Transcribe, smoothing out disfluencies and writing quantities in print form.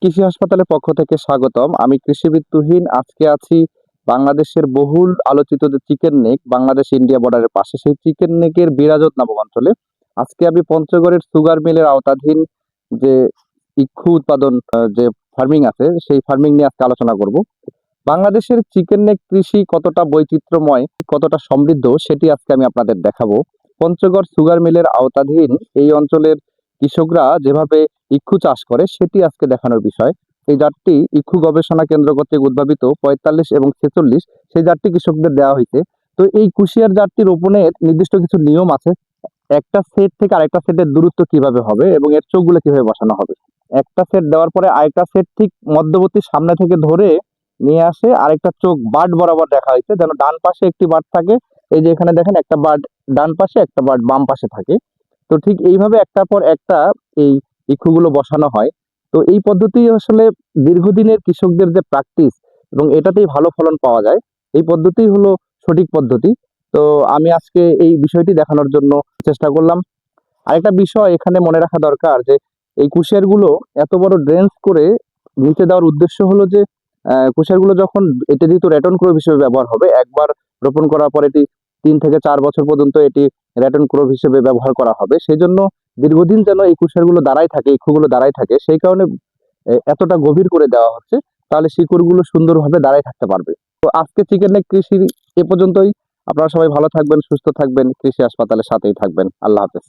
কৃষি হাসপাতালের পক্ষ থেকে স্বাগতম। আমি কৃষিবিদ তুহিন। আজকে আছি বাংলাদেশের বহুল আলোচিত যে চিকেন নেক, বাংলাদেশ ইন্ডিয়া বর্ডারের পাশে, সেই চিকেন নেকের বিরাজত নামক অঞ্চলে। আজকে আমি পঞ্চগড়ের সুগার মিলের আওতাধীন যে ইক্ষু উৎপাদন যে ফার্মিং আছে, সেই ফার্মিং নিয়ে আজকে আলোচনা করব। বাংলাদেশের চিকেন নেক কৃষি কতটা বৈচিত্র্যময়, কতটা সমৃদ্ধ, সেটি আজকে আমি আপনাদের দেখাবো। পঞ্চগড় সুগার মিলের আওতাধীন এই অঞ্চলের কৃষকরা যেভাবে ইক্ষু চাষ করে সেটি আজকে দেখানোর বিষয়। এই জাতটি ইক্ষু গবেষণা কেন্দ্র কর্তৃক উদ্ভাবিত ৪৫ এবং ৪৬, সেই জাতটি কৃষকদের দেওয়া হয়েছে। তো এই কুশিয়ার জাতটি রোপণের নির্দিষ্ট কিছু নিয়ম আছে। একটা সেট থেকে আরেকটা সেটের দূরত্ব কিভাবে হবে এবং এর চোখগুলো কিভাবে বসানো হবে। একটা সেট দেওয়ার পরে আরেকটা সেট ঠিক মধ্যবর্তী সামনে থেকে ধরে নিয়ে আসে আরেকটা চোখ বাট বরাবর দেখা হয়েছে, যেন ডান পাশে একটি বাট থাকে। এই যে এখানে দেখেন, একটা বাট ডান পাশে, একটা বাট বাম পাশে থাকে। তো ঠিক এইভাবে একটার পর একটা এই ইক্ষুগুলো বসানো হয়। তো এই পদ্ধতি আসলে দীর্ঘদিনের কৃষকদের যে প্র্যাকটিস, এবং এটাতেই ভালো ফলন পাওয়া যায়। এই পদ্ধতি হলো সঠিক পদ্ধতি। তো আমি আজকে এই বিষয়টি দেখানোর জন্য চেষ্টা করলাম। আরেকটা বিষয় এখানে মনে রাখা দরকার যে এই কুশিয়ারগুলো এত বড় ড্রেন্স করে নিচে দেওয়ার উদ্দেশ্য হলো যে কুশিয়ারগুলো যখন এটি যেহেতু রেটন ক্রপ হিসেবে ব্যবহার হবে, একবার রোপণ করার পর এটি ৩ থেকে ৪ বছর পর্যন্ত এটি রেটন ক্রপ হিসেবে ব্যবহার করা হবে। সেই জন্য দীর্ঘদিন যেন এই কুশিয়ারগুলো দাঁড়ায় থাকে, ইক্ষুগুলো দাঁড়ায় থাকে, সেই কারণে এতটা গভীর করে দেওয়া হচ্ছে। তাহলে শিকড়গুলো সুন্দরভাবে দাঁড়ায় থাকতে পারবে। তো আজকে চিকেন নেক কৃষি এ পর্যন্তই। আপনারা সবাই ভালো থাকবেন, সুস্থ থাকবেন, কৃষি হাসপাতালের সাথেই থাকবেন। আল্লাহ হাফেজ।